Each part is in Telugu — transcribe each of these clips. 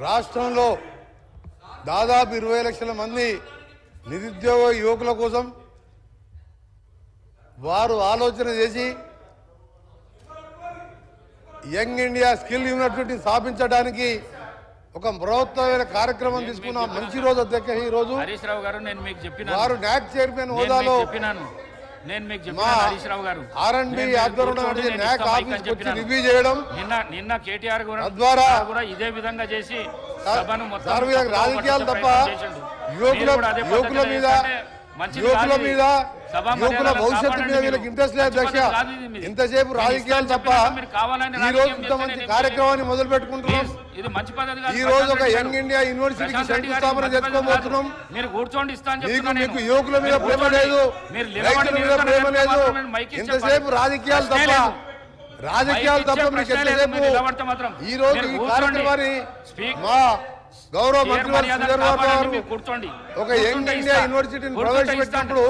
రాష్ట్రంలో దాదాపు 20 లక్షల మంది నిరుద్యోగ యువకుల కోసం వారు ఆలోచన చేసి యంగ్ ఇండియా స్కిల్ యూనివర్సిటీ స్థాపించడానికి ఒక బృహత్తమైన కార్యక్రమం తీసుకున్న మంచి రోజు అధ్యక్ష ఈ రోజు హరీష్ రావు గారు నేను మీకు చెప్పినాను వారు నాక్ చైర్మన్ హోదాలో నేను మీకు చెప్పినాను హరీష్ రావు గారు ఆర్ఎండ్బి ఆధ్వర్యంలో నాక్ ఆఫీస్ వచ్చి రివ్యూ చేయడం నిన్న కేటీఆర్ ద్వారా కూడా ఇదే విధంగా చేసి సభను మొత్తం రాజకీయాలు తప్ప యువకుల మీద యువకుల భవిష్యత్తు మీద వీళ్ళకి ఇంట్రెస్ట్ లేదు అధ్యక్ష ఇంతసేపు రాజకీయాలు తప్ప ఈ రోజు ఇంత మంచి కార్యక్రమాన్ని మొదలు పెట్టుకుంటున్నాం ఇది మంచి పద్ధతి ఈ రోజు ఒక యంగ్ ఇండియా యూనివర్సిటీకి శంకుస్థాపన చేసుకోబోతున్నాం మీరు కూర్చోండి మీకు యువకుల మీద ప్రేమ లేదు రైతుల మీద ప్రేమ లేదు ఇంతసేపు రాజకీయాలు తప్ప మీకు ఎంతసేపు ఈ రోజు ఈ కార్యక్రమాన్ని మా గౌరవ మంత్రి కూర్చోండి ఒక యంగ్ ఇండియా యూనివర్సిటీని ప్రవేశపెట్టినప్పుడు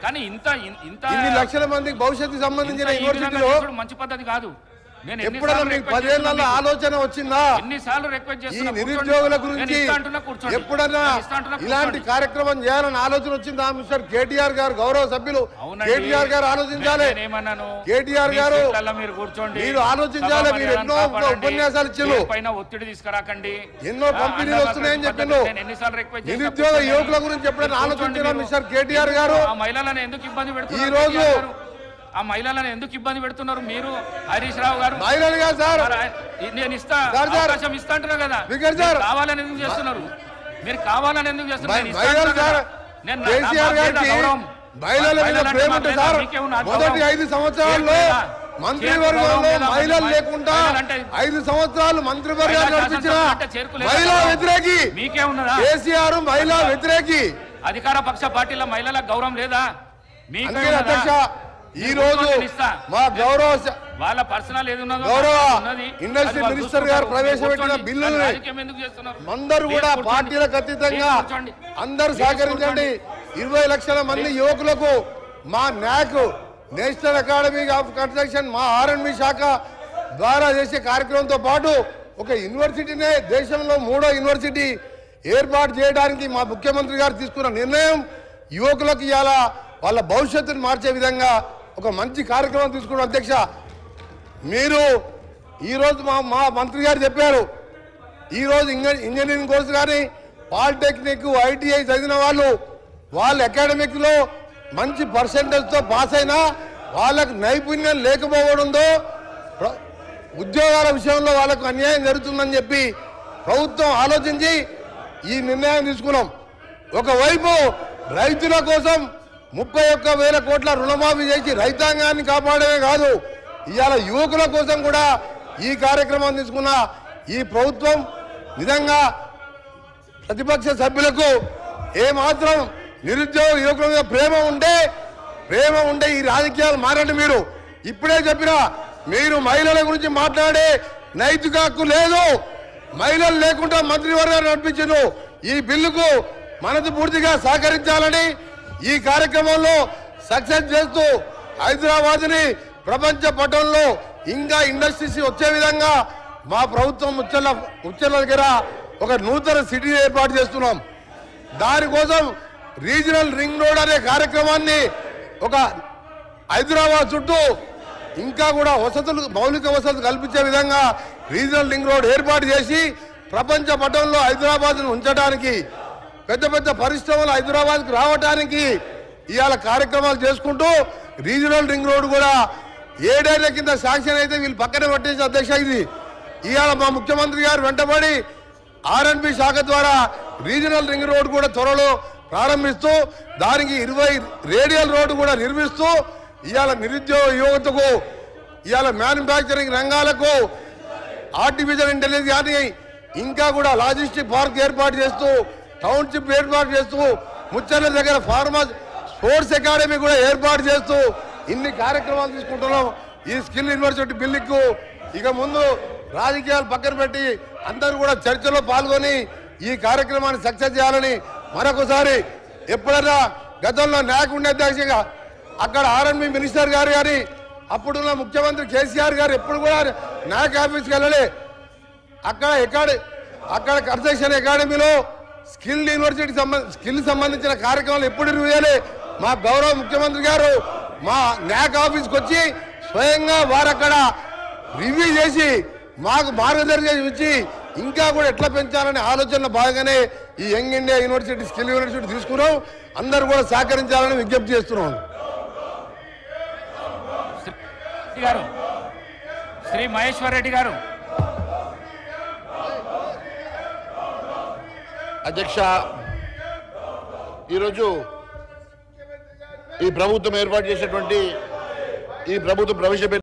కానీ ఇన్ని లక్షల మందికి భవిష్యత్తుకు సంబంధించిన యూనివర్సిటీలో మంచి పద్ధతి కాదు. ఎప్పుడైనా మీకు 10 ఏళ్ల ఆలోచన వచ్చిందా ఎన్నిసార్లు రిక్వెస్ట్ ఈ చేస్తున్నా నిరుద్యోగుల గురించి ఎప్పుడన్నా ఇలాంటి కార్యక్రమం చేయాలని ఆలోచన వచ్చిందా మిస్టర్ కేటీఆర్ గారు గౌరవ సభ్యులు కేటీఆర్ గారు ఆలోచించాలి కేటీఆర్ గారు మీరు కూర్చోండి మీరు ఆలోచించాలి మీరు ఎన్నో ఉపన్యాసాలు ఇచ్చారు పైన ఒత్తిడి తీసుకురాకండి ఎన్నో కంపెనీలు వస్తున్నాయని చెప్పిండు నిరుద్యోగ యువకుల గురించి ఎప్పుడైనా ఆలోచించారా మిస్టర్ కేటీఆర్ గారు ఆ మహిళలను ఎందుకు ఇబ్బంది పెడుతున్నారు ఈ రోజు ఆ మహిళలను ఎందుకు ఇబ్బంది పెడుతున్నారు మీరు హరీష్ రావు గారు మహిళలుగా సార్ నేను అవకాశం ఇస్తా అంటున్నా కదా కావాలని ఎందుకు చేస్తున్నారు మీరు కావాలని ఎందుకు చేస్తున్నారు కేసీఆర్ గారికి మహిళల మీద ప్రేమ ఉంటే సార్ మొదటి 5 సంవత్సరాల్లో మంత్రివర్గంలో మహిళలు లేకుండా 5 సంవత్సరాలు మంత్రివర్గాలు నడిపించిన మహిళా వ్యతిరేకి మీకే ఉన్నదా కేసీఆర్ మహిళా వ్యతిరేకి అధికార పక్ష పార్టీల మహిళల గౌరవం లేదా మీకు అధ్యక్ష ఈ రోజు మా గౌరవ వాళ్ళ పర్సనల్ గౌరవ ఇండస్ట్రీ మినిస్టర్ గారు ప్రవేశపెట్టిన బిల్లులు అందరూ కూడా పార్టీలకు అతీతంగా అందరూ సహకరించండి 20 లక్షల మంది యువకులకు మా నాక్ నేషనల్ అకాడమీ ఆఫ్ కన్స్ట్రక్షన్ మా ఆర్ఎండ్బి శాఖ ద్వారా చేసే కార్యక్రమంతో పాటు ఒక యూనివర్సిటీనే దేశంలో 3వ యూనివర్సిటీ ఏర్పాటు చేయడానికి మా ముఖ్యమంత్రి గారు తీసుకున్న నిర్ణయం యువకులకు ఇవాళ వాళ్ళ భవిష్యత్తును మార్చే విధంగా ఒక మంచి కార్యక్రమం తీసుకున్న అధ్యక్ష మీరు ఈరోజు మా మంత్రి గారు చెప్పారు ఈరోజు ఇంజనీరింగ్ కోర్సు కానీ పాలిటెక్నిక్ ఐటీఐ చదివిన వాళ్ళు అకాడమిక్లో మంచి పర్సెంటేజ్తో పాస్ అయినా వాళ్ళకు నైపుణ్యం లేకపోవడంతో ఉద్యోగాల విషయంలో వాళ్ళకు అన్యాయం జరుగుతుందని చెప్పి ప్రభుత్వం ఆలోచించి ఈ నిర్ణయం తీసుకున్నాం. ఒకవైపు రైతుల కోసం 31,000 కోట్ల రుణమాఫీ చేసి రైతాంగాన్ని కాపాడమే కాదు ఇవాళ యువకుల కోసం కూడా ఈ కార్యక్రమం తీసుకున్న ఈ ప్రభుత్వం నిజంగా ప్రతిపక్ష సభ్యులకు ఏమాత్రం నిరుద్యోగ యువకుల మీద ప్రేమ ఉంటే ఈ రాజకీయాలు మారండి. మీరు ఇప్పుడే చెప్పినా మీరు మహిళల గురించి మాట్లాడే నైతిక హక్కు లేదు. మహిళలు లేకుండా మంత్రివర్గాన్ని నడిపించను. ఈ బిల్లుకు మనసు పూర్తిగా సహకరించాలని ఈ కార్యక్రమంలో సక్సెస్ చేస్తూ హైదరాబాద్ని ప్రపంచ పటంలో ఇంకా ఇండస్ట్రీస్ వచ్చే విధంగా మా ప్రభుత్వం ఉచ్చల దగ్గర ఒక నూతన సిటీ ఏర్పాటు చేస్తున్నాం. దానికోసం రీజనల్ రింగ్ రోడ్ అనే కార్యక్రమాన్ని ఒక హైదరాబాద్ చుట్టూ ఇంకా కూడా మౌలిక వసతులు కల్పించే విధంగా రీజనల్ రింగ్ రోడ్ ఏర్పాటు చేసి ప్రపంచ పటంలో హైదరాబాద్ను ఉంచడానికి పెద్ద పెద్ద పరిశ్రమలు హైదరాబాద్కు రావడానికి ఇవాళ కార్యక్రమాలు చేసుకుంటూ రీజనల్ రింగ్ రోడ్ కూడా 7 ఏళ్ల కింద శాంక్షన్ అయితే వీళ్ళు పక్కన పట్టేసి అధ్యక్ష ఇది ఇవాళ మా ముఖ్యమంత్రి గారు వెంటబడి ఆర్ఎండ్బి శాఖ ద్వారా రీజనల్ రింగ్ రోడ్ కూడా త్వరలో ప్రారంభిస్తూ దానికి 20 రేడియల్ రోడ్డు కూడా నిర్మిస్తూ ఇవాళ నిరుద్యోగ యువతకు ఇవాళ మ్యానుఫ్యాక్చరింగ్ రంగాలకు ఆర్టిఫిషియల్ ఇంటెలిజెన్స్ కానీ ఇంకా కూడా లాజిస్టిక్ పార్క్ ఏర్పాటు చేస్తూ టౌన్షిప్ ఏర్పాటు చేస్తూ ముచ్చర్ల దగ్గర ఫార్మర్ స్పోర్ట్స్ అకాడమీ కూడా ఏర్పాటు చేస్తూ ఇన్ని కార్యక్రమాలు తీసుకుంటున్నాం. ఈ స్కిల్ యూనివర్సిటీ బిల్లుకు ఇక ముందు రాజకీయాలు పక్కన పెట్టి అందరూ కూడా చర్చలో పాల్గొని ఈ కార్యక్రమాన్ని సక్సెస్ చేయాలని మరొకసారి ఎప్పుడైనా గతంలో నాక్ ఉండే అధ్యక్షంగా అక్కడ ఆర్ఎండ్బి మినిస్టర్ గారు కానీ అప్పుడున్న ముఖ్యమంత్రి కేసీఆర్ గారు ఎప్పుడు కూడా నాక్ ఆఫీస్కి వెళ్ళలే. అక్కడ అక్కడ కన్స్ట్రక్షన్ అకాడమీలో స్కిల్ యూనివర్సిటీ స్కిల్ సంబంధించిన కార్యక్రమాలు ఎప్పుడు చేయాలి? మా గౌరవ ముఖ్యమంత్రి గారు మా న్యాక్ ఆఫీస్కి వచ్చి స్వయంగా వారు అక్కడ రివ్యూ చేసి మాకు మార్గదర్శనం ఇచ్చి ఇంకా కూడా ఎట్లా పెంచాలనే ఆలోచనలో భాగంగానే ఈ young India university skill university తీసుకున్నాం. అందరూ కూడా సహకరించాలని విజ్ఞప్తి చేస్తున్నాం. శ్రీ మహేశ్వర్ రెడ్డి గారు. అధ్యక్ష, ఈరోజు ఈ ప్రభుత్వం ఏర్పాటు చేసినటువంటి ఈ ప్రభుత్వం ప్రవేశపెట్టిన